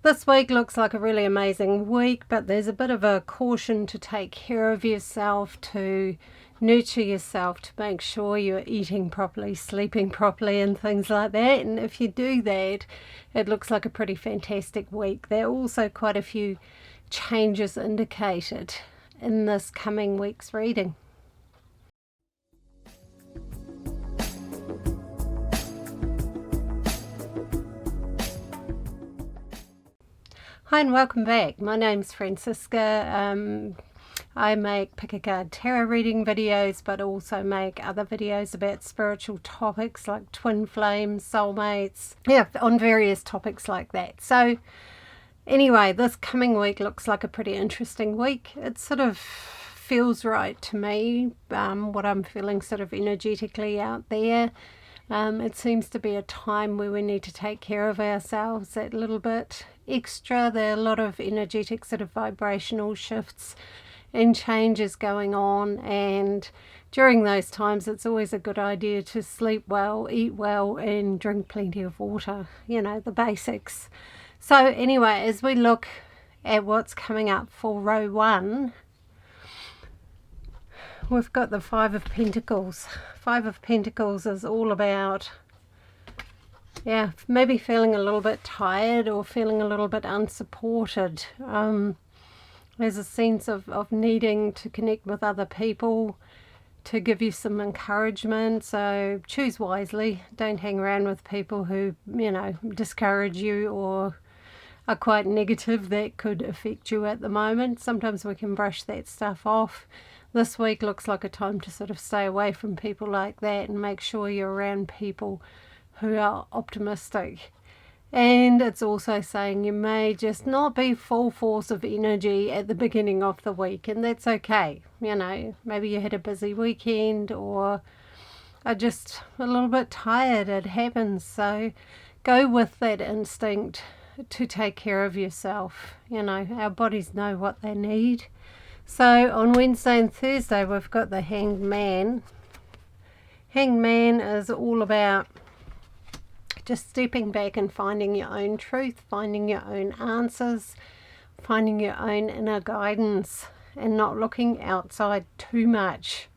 This week looks like a really amazing week, but there's a bit of a caution to take care of yourself, to nurture yourself, to make sure you're eating properly, sleeping properly and things like that. And if you do that, it looks like a pretty fantastic week. There are also quite a few changes indicated in this coming week's reading. Hi and welcome back. My name's Francisca. I make pick a card tarot reading videos, but also make other videos about spiritual topics like twin flames, soulmates, on various topics like that. So anyway, this coming week looks like a pretty interesting week. It sort of feels right to me, what I'm feeling sort of energetically out there. It seems to be a time where we need to take care of ourselves a little bit extra. There are a lot of energetic sort of vibrational shifts and changes going on, and during those times it's always a good idea to sleep well, eat well and drink plenty of water, the basics. So anyway, as we look at what's coming up for row one, we've got the Five of Pentacles. Five of Pentacles is all about, maybe feeling a little bit tired or feeling a little bit unsupported. There's a sense of needing to connect with other people to give you some encouragement. So choose wisely. Don't hang around with people who, discourage you or are quite negative. That could affect you at the moment. Sometimes we can brush that stuff off. This week looks like a time to sort of stay away from people like that and make sure you're around people who are optimistic. And it's also saying you may just not be full force of energy at the beginning of the week, and that's okay. Maybe you had a busy weekend or are just a little bit tired. It happens. So go with that instinct to take care of yourself. Our bodies know what they need. So on Wednesday and Thursday we've got the Hanged Man. Hanged Man is all about just stepping back and finding your own truth, finding your own answers, finding your own inner guidance and not looking outside too much.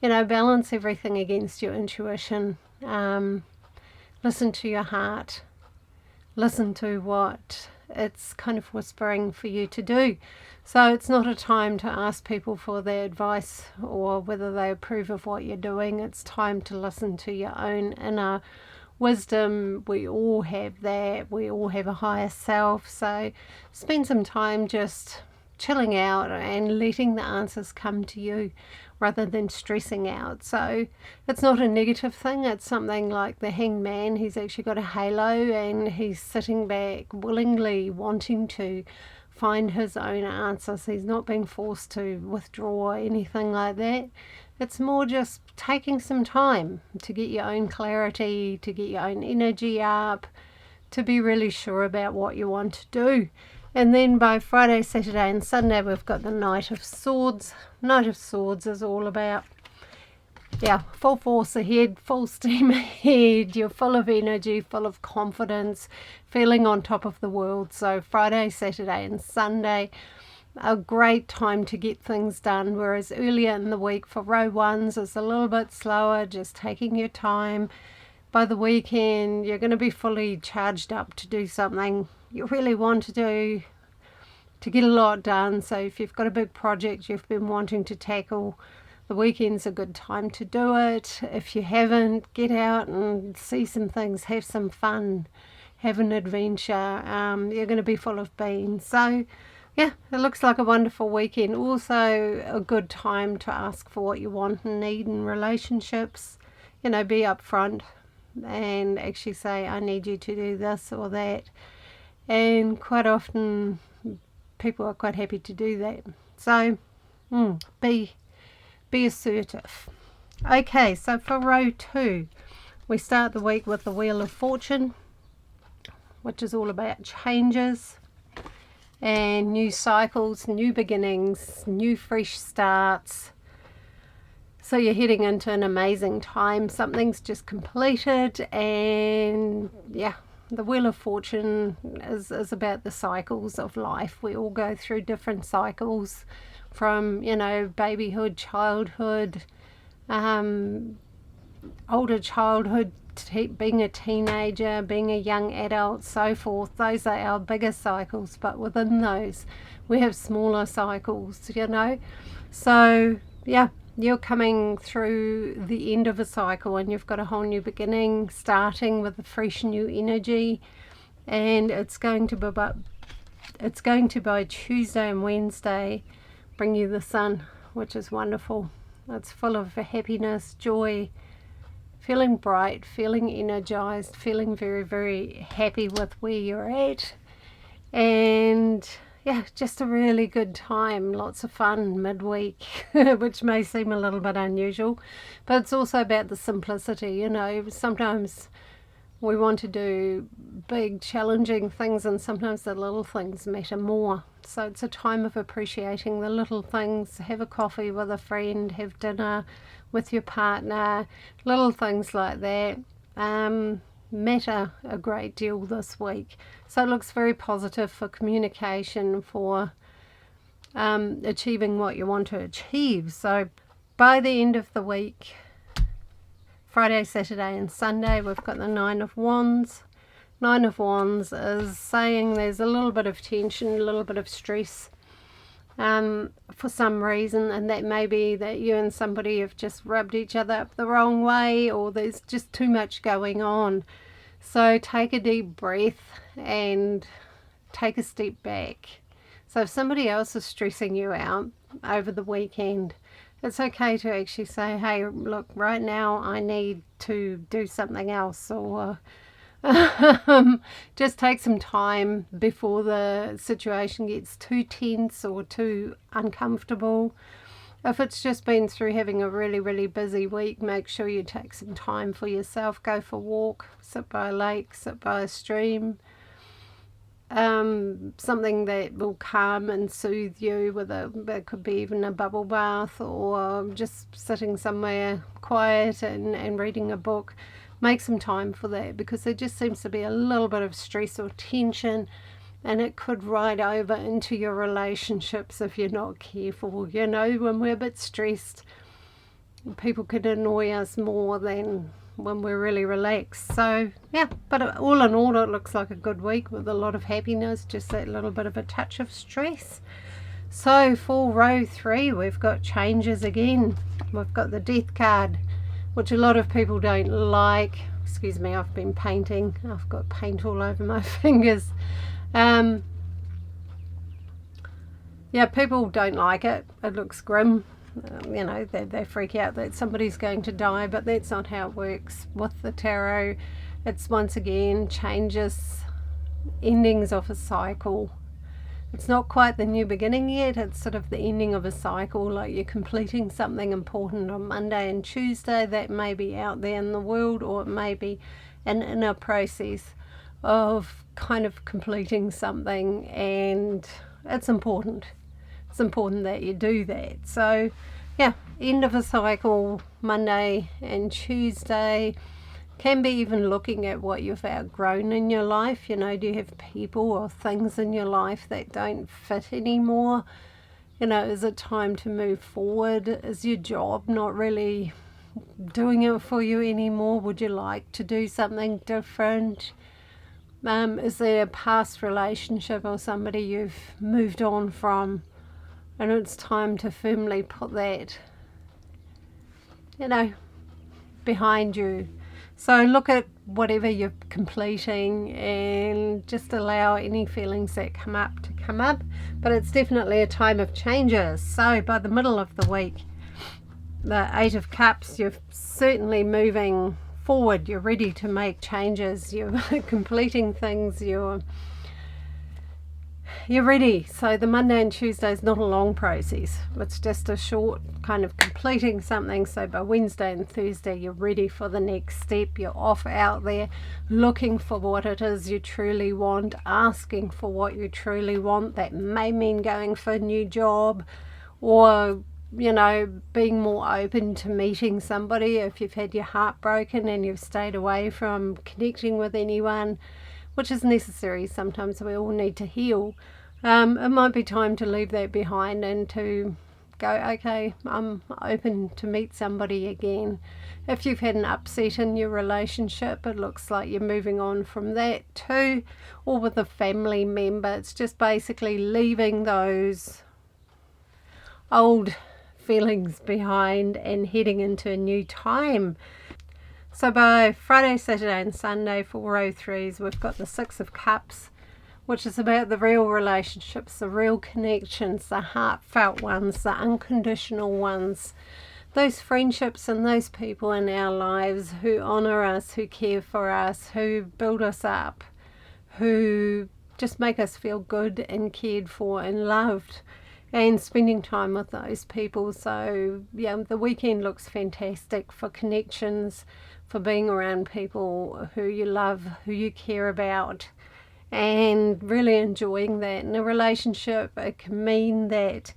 Balance everything against your intuition. Listen to your heart. Listen to what it's kind of whispering for you to do. So it's not a time to ask people for their advice or whether they approve of what you're doing. It's time to listen to your own inner wisdom. We all have that. We all have a higher self. So spend some time just chilling out and letting the answers come to you rather than stressing out. So it's not a negative thing. It's something like the Hanged Man. He's actually got a halo and he's sitting back willingly wanting to find his own answers. He's not being forced to withdraw or anything like that. It's more just taking some time to get your own clarity, to get your own energy up, to be really sure about what you want to do. And then by Friday, Saturday and Sunday we've got the Knight of Swords. Knight of Swords is all about, full force ahead, full steam ahead. You're full of energy, full of confidence, feeling on top of the world. So Friday, Saturday and Sunday, a great time to get things done, whereas earlier in the week for row ones is a little bit slower, just taking your time. By the weekend you're going to be fully charged up to do something you really want to do, to get a lot done. So if you've got a big project you've been wanting to tackle, the weekend's a good time to do it. If you haven't, get out and see some things, have some fun, have an adventure. You're going to be full of beans. So it looks like a wonderful weekend. Also a good time to ask for what you want and need in relationships. Be upfront and actually say, I need you to do this or that. And quite often people are quite happy to do that. So be assertive. Okay, so for row two, we start the week with the Wheel of Fortune, which is all about changes and new cycles, new beginnings, new fresh starts. So you're heading into an amazing time. Something's just completed and the Wheel of Fortune is about the cycles of life. We all go through different cycles from, babyhood, childhood, older childhood, being a teenager, being a young adult, so forth. Those are our biggest cycles, but within those we have smaller cycles, So yeah, you're coming through the end of a cycle and you've got a whole new beginning, starting with a fresh new energy, and it's going to by Tuesday and Wednesday bring you the sun, which is wonderful. It's full of happiness, joy, feeling bright, feeling energized, feeling very, very happy with where you're at, and yeah, just a really good time. Lots of fun midweek, which may seem a little bit unusual, but it's also about the simplicity. Sometimes we want to do big, challenging things, and sometimes the little things matter more. So it's a time of appreciating the little things. Have a coffee with a friend, have dinner with your partner, little things like that. Matter a great deal this week. So it looks very positive for communication, for achieving what you want to achieve. So by the end of the week, Friday, Saturday and Sunday, we've got the Nine of Wands. Nine of Wands is saying there's a little bit of tension, a little bit of stress for some reason, and that may be that you and somebody have just rubbed each other up the wrong way, or there's just too much going on. So take a deep breath and take a step back. So if somebody else is stressing you out over the weekend, it's okay to actually say, hey, look, right now I need to do something else, or just take some time before the situation gets too tense or too uncomfortable. If it's just been through having a really, really busy week, make sure you take some time for yourself. Go for a walk, sit by a lake, sit by a stream. Something that will calm and soothe you, it could be even a bubble bath, or just sitting somewhere quiet and reading a book. Make some time for that, because there just seems to be a little bit of stress or tension, and it could ride over into your relationships if you're not careful. When we're a bit stressed, people could annoy us more than when we're really relaxed. So yeah, but all in all, it looks like a good week with a lot of happiness, just that little bit of a touch of stress. So for row 3, we've got changes again. We've got the Death card, which a lot of people don't like. Excuse me, I've been painting. I've got paint all over my fingers. Yeah, people don't like it. It looks grim. They freak out that somebody's going to die, but that's not how it works with the tarot. It's once again changes, endings of a cycle. It's not quite the new beginning yet. It's sort of the ending of a cycle, like you're completing something important on Monday and Tuesday that may be out there in the world, or it may be an inner process of kind of completing something, and it's important. It's important that you do that. So yeah, end of a cycle, Monday and Tuesday. Can be even looking at what you've outgrown in your life. Do you have people or things in your life that don't fit anymore? Is it time to move forward? Is your job not really doing it for you anymore? Would you like to do something different? Is there a past relationship or somebody you've moved on from, and it's time to firmly put that, behind you? So look at whatever you're completing and just allow any feelings that come up to come up. But it's definitely a time of changes. So by the middle of the week, the 8 of Cups, you're certainly moving forward. You're ready to make changes. You're completing things. You're ready. So the Monday and Tuesday is not a long process. It's just a short kind of completing something. So by Wednesday and Thursday, you're ready for the next step. You're off out there looking for what it is you truly want, asking for what you truly want. That may mean going for a new job, or being more open to meeting somebody if you've had your heart broken and you've stayed away from connecting with anyone. which is necessary. Sometimes we all need to heal. It might be time to leave that behind and to go, okay, I'm open to meet somebody again. If you've had an upset in your relationship, it looks like you're moving on from that too. Or with a family member, it's just basically leaving those old feelings behind and heading into a new time. So by Friday, Saturday and Sunday for row 3s, we've got the 6 of Cups, which is about the real relationships, the real connections, the heartfelt ones, the unconditional ones, those friendships and those people in our lives who honour us, who care for us, who build us up, who just make us feel good and cared for and loved, and spending time with those people. So yeah, the weekend looks fantastic for connections, for being around people who you love, who you care about, and really enjoying that. In a relationship, it can mean that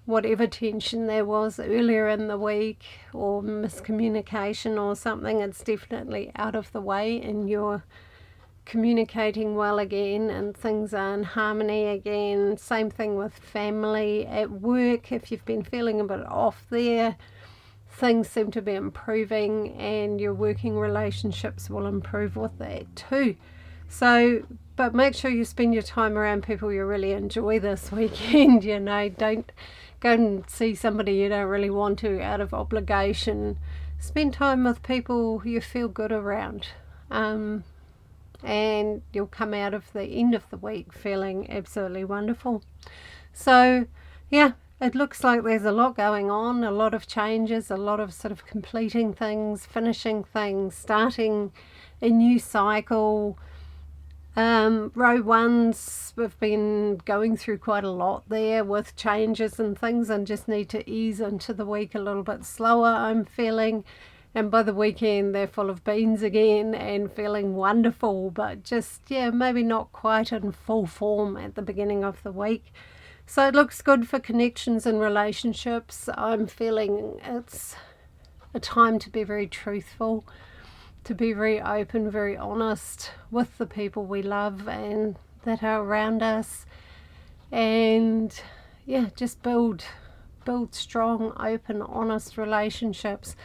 whatever tension there was earlier in the week or miscommunication or something, it's definitely out of the way and you're communicating well again and things are in harmony again. Same thing with family. At work, if you've been feeling a bit off there, things seem to be improving and your working relationships will improve with that too. So, but make sure you spend your time around people you really enjoy this weekend. You know, don't go and see somebody you don't really want to out of obligation. Spend time with people you feel good around. And you'll come out of the end of the week feeling absolutely wonderful. So, yeah, it looks like there's a lot going on, a lot of changes, a lot of sort of completing things, finishing things, starting a new cycle. Row 1s, we've been going through quite a lot there with changes and things and just need to ease into the week a little bit slower, I'm feeling. And by the weekend, they're full of beans again and feeling wonderful, but just, yeah, maybe not quite in full form at the beginning of the week. So it looks good for connections and relationships. I'm feeling it's a time to be very truthful, to be very open, very honest with the people we love and that are around us. And, yeah, just build strong, open, honest relationships.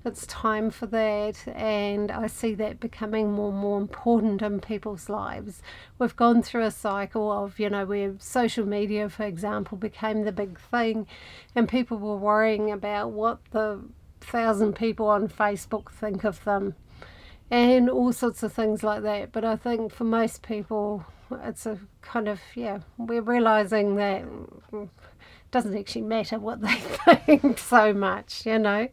It's time for that, and I see that becoming more and more important in people's lives. We've gone through a cycle of, you know, where social media, for example, became the big thing, and people were worrying about what the 1,000 people on Facebook think of them, and all sorts of things like that. But I think for most people, it's a kind of, yeah, we're realising that it doesn't actually matter what they think so much, you know.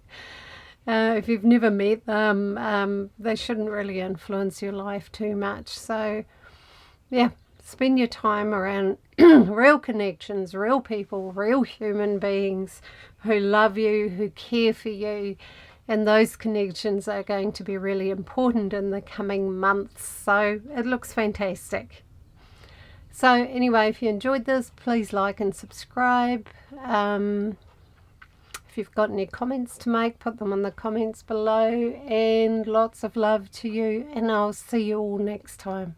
If you've never met them, they shouldn't really influence your life too much. So, yeah, spend your time around real connections, real people, real human beings who love you, who care for you, and those connections are going to be really important in the coming months. So it looks fantastic. So anyway, if you enjoyed this, please like and subscribe. If you've got any comments to make, put them in the comments below, and lots of love to you, and I'll see you all next time.